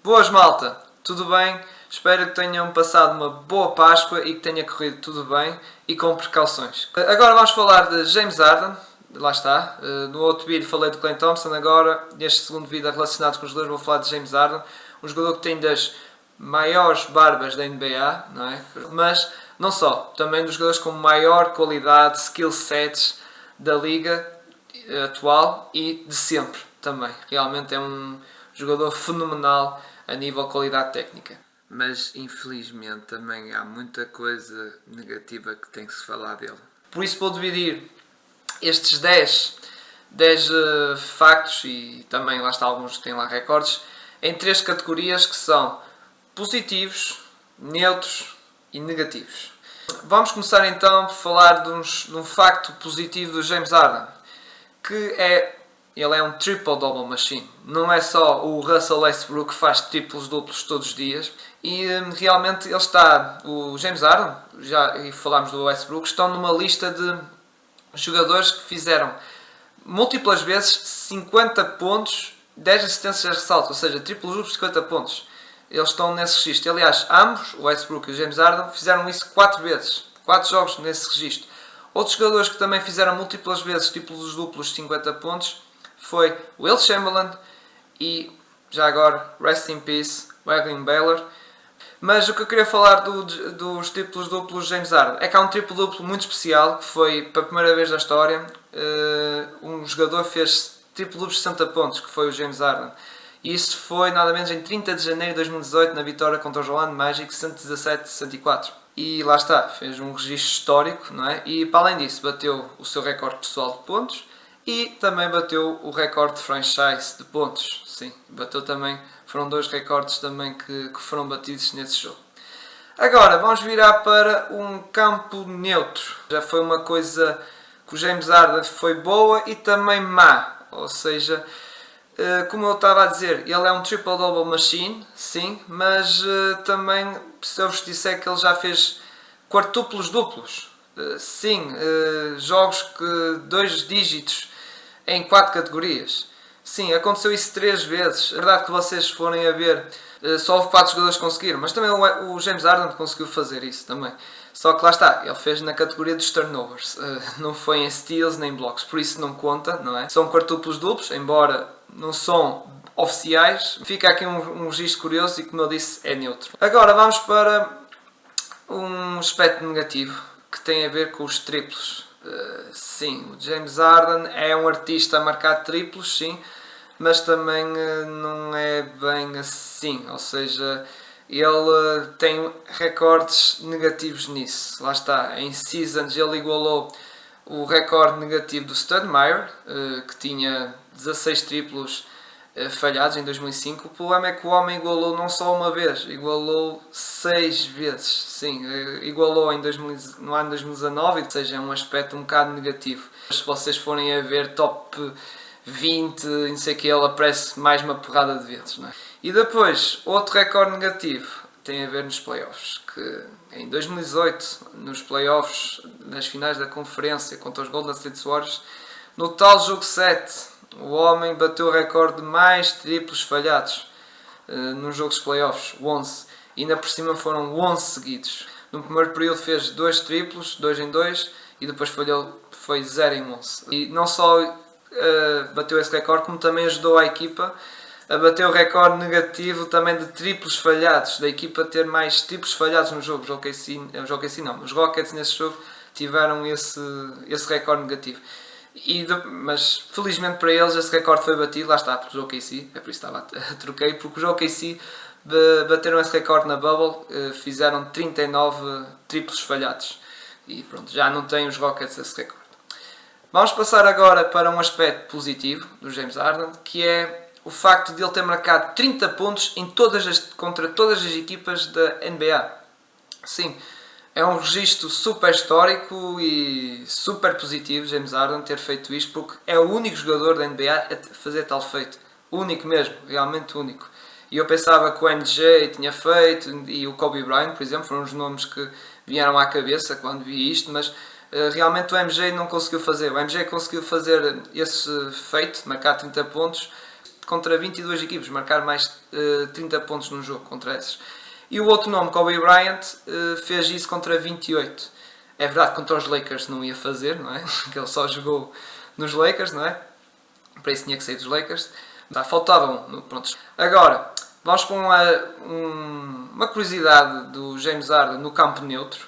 Boas malta, tudo bem? Espero que tenham passado uma boa Páscoa e que tenha corrido tudo bem e com precauções. Agora vamos falar de James Harden, lá está. No outro vídeo falei de Klay Thompson, agora neste segundo vídeo relacionado com os dois vou falar de James Harden, um jogador que tem das maiores barbas da NBA, não é? Mas não só, também dos jogadores com maior qualidade, skill sets da liga atual e de sempre também. Realmente é um jogador fenomenal a nível de qualidade técnica. Mas infelizmente também há muita coisa negativa que tem que se falar dele. Por isso vou dividir estes 10 factos, e também lá está alguns que têm lá recordes, em 3 categorias que são positivos, neutros e negativos. Vamos começar então por falar de um facto positivo do James Harden, que ele é um triple-double machine. Não é só o Russell Westbrook que faz triplos-duplos todos os dias. E realmente o James Harden, e falámos do Westbrook, estão numa lista de jogadores que fizeram múltiplas vezes 50 pontos, 10 assistências de ressalto, ou seja, triplos-duplos 50 pontos. Eles estão nesse registro. Aliás, ambos, o Westbrook e o James Harden, fizeram isso 4 vezes. 4 jogos nesse registro. Outros jogadores que também fizeram múltiplas vezes triplos-duplos 50 pontos foi Will Chamberlain e, já agora, rest in peace, Wesley Baylor. Mas o que eu queria falar dos triplos-duplos de James Harden é que há um triplo-duplo muito especial, que foi, pela primeira vez na história, um jogador fez triplo-duplos de 60 pontos, que foi o James Harden. E isso foi nada menos em 30 de janeiro de 2018, na vitória contra o Orlando Magic, 117-64. E lá está, fez um registro histórico, não é? E para além disso, bateu o seu recorde pessoal de pontos e também bateu o recorde de franchise de pontos. Sim, bateu também, foram 2 recordes também que foram batidos nesse jogo. Agora, vamos virar para um campo neutro. Já foi uma coisa que o James Harden foi boa e também má, ou seja, como eu estava a dizer, ele é um triple-double machine, sim, mas também, se eu vos disser que ele já fez quartuplos duplos, sim, jogos que 2 dígitos em 4 categorias, sim, aconteceu isso 3 vezes. É verdade que vocês forem a ver, só houve 4 jogadores que conseguiram, mas também o James Harden conseguiu fazer isso também. Só que lá está, ele fez na categoria dos turnovers, não foi em steals nem blocos, por isso não conta, não é? São quartuplos duplos, embora não são oficiais. Fica aqui um registro curioso e, como eu disse, é neutro. Agora vamos para um aspecto negativo que tem a ver com os triplos. Sim, o James Harden é um artista a marcar triplos, sim, mas também não é bem assim, ou seja, ele tem recordes negativos nisso. Lá está, em seasons ele igualou o recorde negativo do Stoudemire, que tinha 16 triplos falhados em 2005. O problema é que o homem igualou não só uma vez, igualou 6 vezes. Sim, igualou no ano 2019, ou seja, é um aspecto um bocado negativo. Se vocês forem a ver top 20, não sei o que, ele aparece mais uma porrada de vezes, não é? E depois, outro recorde negativo tem a ver nos playoffs, que em 2018, nos playoffs, nas finais da conferência contra os Golden State Warriors, no tal jogo 7, o homem bateu o recorde de mais triplos falhados nos jogos de playoffs, 11. E ainda por cima foram 11 seguidos. No primeiro período fez 2 triplos, 2 em 2, e depois foi 0 em 11. E não só bateu esse recorde, como também ajudou a equipa a bater o recorde negativo também de triplos falhados, da equipa ter mais triplos falhados no jogo. Os Rockets nesse jogo tiveram esse recorde negativo. Mas felizmente para eles esse recorde foi batido, lá está, porque o OKC, é por isso que troquei, porque os OKC bateram esse recorde na Bubble, fizeram 39 triplos falhados. E pronto, já não têm os Rockets esse recorde. Vamos passar agora para um aspecto positivo do James Harden, que é o facto de ele ter marcado 30 pontos contra todas as equipas da NBA. Sim, é um registro super histórico e super positivo, James Harden, ter feito isto, porque é o único jogador da NBA a fazer tal feito. Único mesmo, realmente único. E eu pensava que o MJ tinha feito, e o Kobe Bryant, por exemplo, foram os nomes que vieram à cabeça quando vi isto, mas realmente o MJ não conseguiu fazer. O MJ conseguiu fazer esse feito, marcar 30 pontos, contra 22 equipes, marcar mais 30 pontos num jogo contra essas. E o outro nome, Kobe Bryant, fez isso contra 28. É verdade que contra os Lakers não ia fazer, não é? Que ele só jogou nos Lakers, não é? Para isso tinha que sair dos Lakers. Faltava um. Pronto. Agora, vamos para uma curiosidade do James Harden no campo neutro,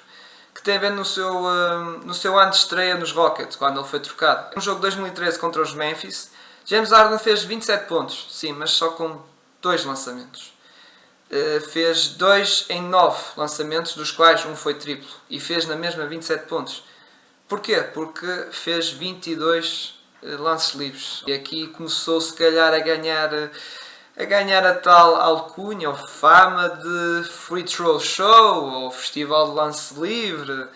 que tem a ver no seu ano de estreia nos Rockets, quando ele foi trocado. No jogo de 2013 contra os Memphis, James Harden fez 27 pontos, sim, mas só com 2 lançamentos. Fez 2 em 9 lançamentos, dos quais um foi triplo, e fez na mesma 27 pontos. Porquê? Porque fez 22 lances livres. E aqui começou se calhar a ganhar a tal alcunha ou fama de Free Throw Show ou Festival de Lance Livre.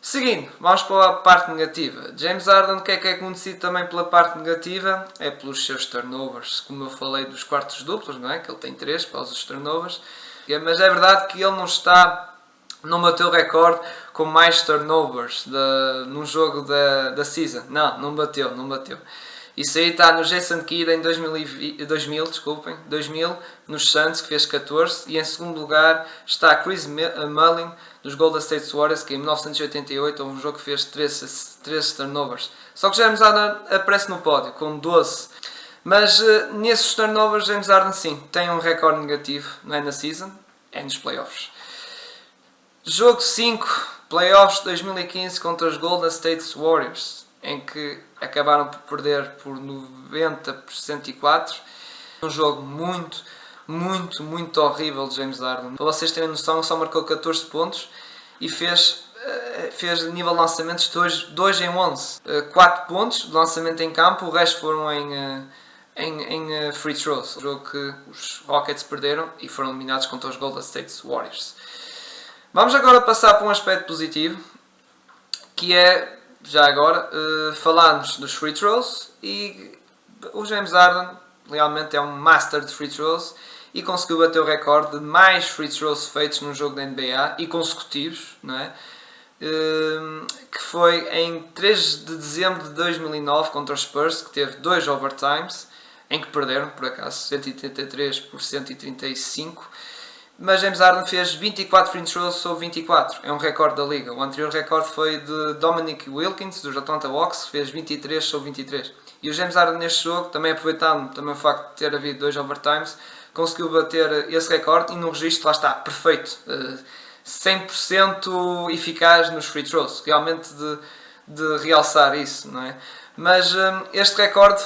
Seguindo, vamos para a parte negativa. James Harden, o que é conhecido também pela parte negativa? É pelos seus turnovers. Como eu falei dos quartos duplos, não é? Que ele tem 3 para os turnovers. Mas é verdade que ele não bateu o recorde com mais turnovers num jogo da season. Não bateu. Isso aí está no Jason Kidd em 2000, nos Suns, que fez 14. E em segundo lugar está Chris Mullin, dos Golden State Warriors, que em 1988 houve um jogo que fez 13 turnovers. Só que James Harden aparece no pódio, com 12. Mas nesses turnovers, James Harden sim, tem um recorde negativo. Não é na season, é nos playoffs. Jogo 5, playoffs 2015 contra os Golden State Warriors, em que acabaram por perder por 90 por 104. Um jogo muito horrível de James Harden. Para vocês terem noção, só marcou 14 pontos e fez nível de lançamentos 2 em 11. 4 pontos de lançamento em campo, o resto foram em free throws. Um jogo que os Rockets perderam e foram eliminados contra os Golden State Warriors. Vamos agora passar para um aspecto positivo, que é, já agora, falarmos dos free throws. E o James Harden realmente é um master de free throws e conseguiu bater o recorde de mais free throws feitos num jogo da NBA e consecutivos, não é? Que foi em 3 de dezembro de 2009 contra os Spurs, que teve 2 overtimes, em que perderam, por acaso, 183 por 135. Mas James Harden fez 24 free throws sobre 24. É um recorde da liga. O anterior recorde foi de Dominic Wilkins, dos Atlanta Hawks, que fez 23 sobre 23. E o James Harden neste jogo, também aproveitando também o facto de ter havido 2 overtimes, conseguiu bater esse recorde e no registro, lá está, perfeito. 100% eficaz nos free throws. Realmente de realçar isso, não é? Mas este recorde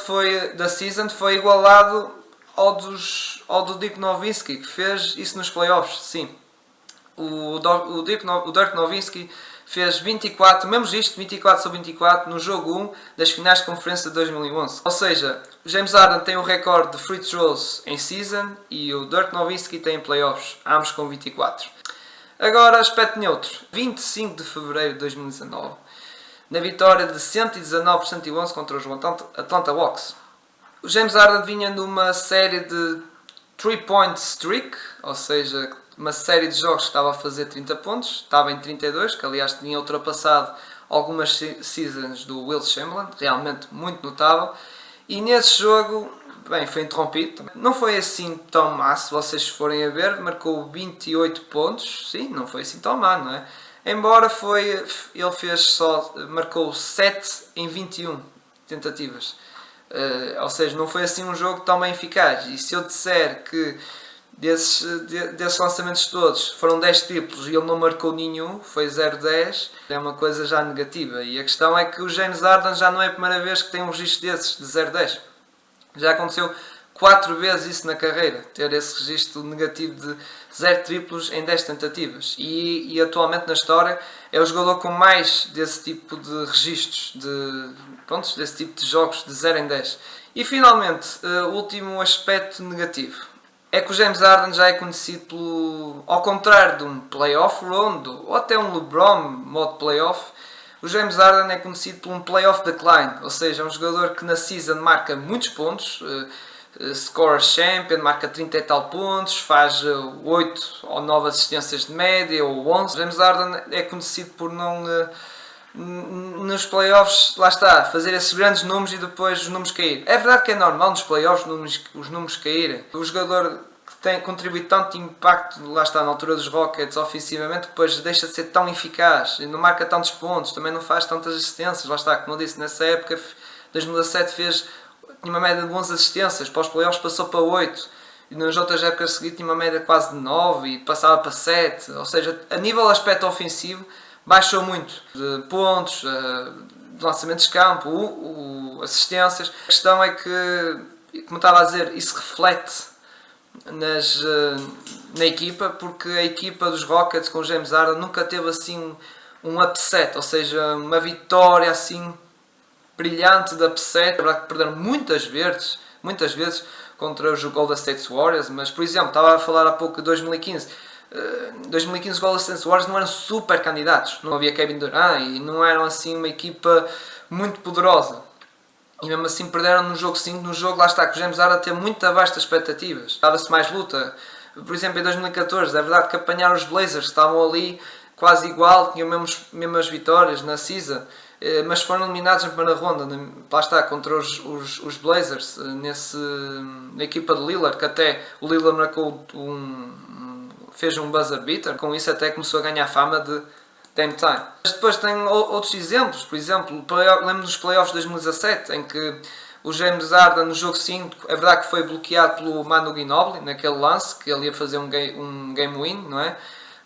da season foi igualado ao do Dirk Nowitzki, que fez isso nos playoffs, sim. O Dirk Nowitzki fez 24 sobre 24 no jogo 1 das finais de conferência de 2011. Ou seja, o James Harden tem o recorde de free throws em season e o Dirk Nowitzki tem em playoffs, ambos com 24. Agora, aspecto neutro. 25 de fevereiro de 2019, na vitória de 119 por 111 contra os Atlanta Hawks. O James Harden vinha numa série de 3-point streak, ou seja, uma série de jogos que estava a fazer 30 pontos, estava em 32, que aliás tinha ultrapassado algumas seasons do Will Chamberlain, realmente muito notável, e nesse jogo, bem, foi interrompido, não foi assim tão má, se vocês forem a ver, marcou 28 pontos, sim, não foi assim tão má, não é? Embora ele marcou 7 em 21 tentativas. Ou seja, não foi assim um jogo tão bem eficaz. E se eu disser que desses lançamentos todos foram 10 triplos e ele não marcou nenhum, foi 0-10, é uma coisa já negativa. E a questão é que o James Harden já não é a primeira vez que tem um registro desses, de 0-10. Já aconteceu 4 vezes isso na carreira, ter esse registro negativo de 0 triplos em 10 tentativas. E atualmente na história é o jogador com mais desse tipo de registros, desse tipo de jogos de 0 em 10. E finalmente, o último aspecto negativo é que o James Harden já é conhecido ao contrário de um playoff Rondo ou até um LeBron modo playoff, o James Harden é conhecido por um playoff decline, ou seja, um jogador que na season marca muitos pontos, score champion, marca 30 e tal pontos, faz 8 ou 9 assistências de média ou 11. James Harden é conhecido por nos playoffs, lá está, fazer esses grandes números e depois os números caírem. É verdade que é normal nos playoffs os números caírem. O jogador que contribui tanto impacto, lá está, na altura dos Rockets, ofensivamente, depois deixa de ser tão eficaz, não marca tantos pontos, também não faz tantas assistências, lá está, como eu disse, nessa época, 2017 tinha uma média de 11 assistências, para os playoffs passou para 8, e nas outras épocas seguintes tinha uma média quase de 9 e passava para 7, ou seja, a nível aspecto ofensivo, baixou muito, de pontos, de lançamentos de campo, assistências. A questão é que, como estava a dizer, isso reflete na equipa, porque a equipa dos Rockets com o James Harden nunca teve assim um upset, ou seja, uma vitória assim brilhante de upset. É verdade que perderam muitas vezes contra os Golden State Warriors, mas por exemplo, estava a falar há pouco de 2015. 2015 os Golden State Warriors não eram super candidatos, não havia Kevin Durant e não eram assim uma equipa muito poderosa. E mesmo assim perderam no jogo 5, no jogo lá está, que o James Harden teve muito abaixo das expectativas. Dava-se mais luta. Por exemplo, em 2014, é verdade que apanharam os Blazers, que estavam ali quase igual, tinham mesmas vitórias na season, mas foram eliminados na primeira ronda, lá está, contra os Blazers, na equipa de Lillard, que até o Lillard marcou fez um buzzer beater, com isso até começou a ganhar fama de Dame Time. Mas depois tem outros exemplos, por exemplo, lembro dos playoffs de 2017, em que o James Harden no jogo 5, é verdade que foi bloqueado pelo Manu Ginobili, naquele lance, que ele ia fazer um game win, não é?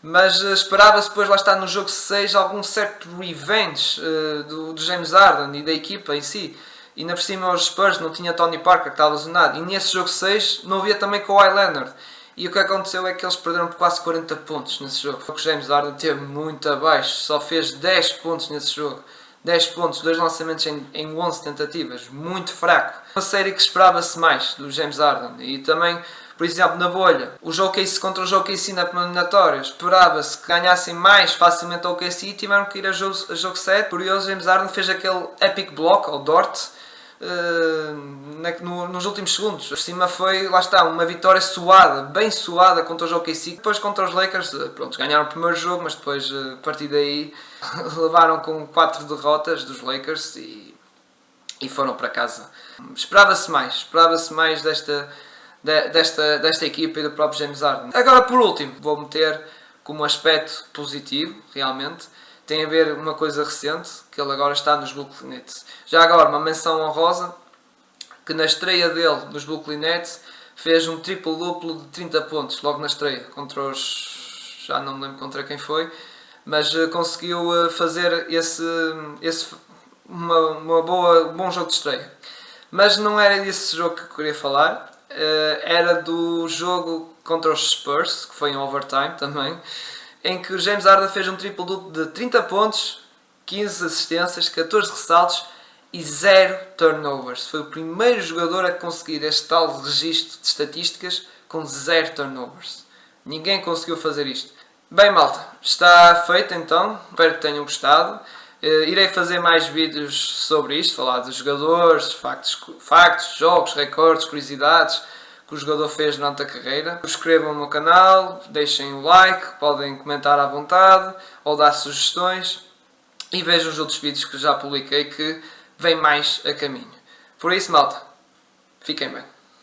Mas esperava-se depois, lá está, no jogo 6, algum certo revenge do James Harden e da equipa em si. E ainda por cima os Spurs não tinha Tony Parker, que estava lesionado. E nesse jogo 6 não havia também Kawhi Leonard. E o que aconteceu é que eles perderam por quase 40 pontos nesse jogo. Foi que o James Harden teve muito abaixo, só fez 10 pontos nesse jogo. 10 pontos, 2 lançamentos em 11 tentativas, muito fraco. Uma série que esperava-se mais do James Harden. E também, por exemplo, na bolha, o jogo OKC contra o jogo OKC na eliminatória, esperava-se que ganhassem mais facilmente o OKC e tiveram que ir a jogo 7. Curioso, James Harden fez aquele epic block, ou Dort, nos últimos segundos. Por cima foi, lá está, uma vitória suada, bem suada contra os OKC. Depois contra os Lakers, pronto, ganharam o primeiro jogo, mas depois a partir daí levaram com 4 derrotas dos Lakers e foram para casa. Esperava-se mais desta equipa e do próprio James Harden. Agora por último, vou meter como aspecto positivo, realmente, tem a ver uma coisa recente, que ele agora está nos Brooklyn Nets. Já agora, uma menção honrosa, que na estreia dele nos Brooklyn Nets fez um triplo-duplo de 30 pontos, logo na estreia, contra os... já não me lembro contra quem foi, mas conseguiu fazer um bom jogo de estreia. Mas não era desse jogo que eu queria falar, era do jogo contra os Spurs, que foi em overtime também, em que o James Harden fez um triplo-duplo de 30 pontos, 15 assistências, 14 ressaltos e 0 turnovers. Foi o primeiro jogador a conseguir este tal registro de estatísticas com 0 turnovers. Ninguém conseguiu fazer isto. Bem, malta, está feito então. Espero que tenham gostado. Irei fazer mais vídeos sobre isto, falar dos jogadores, factos, jogos, recordes, curiosidades que o jogador fez durante a carreira. Subscrevam o meu canal, deixem o like, podem comentar à vontade ou dar sugestões e vejam os outros vídeos que já publiquei que vem mais a caminho. Por isso, malta, fiquem bem.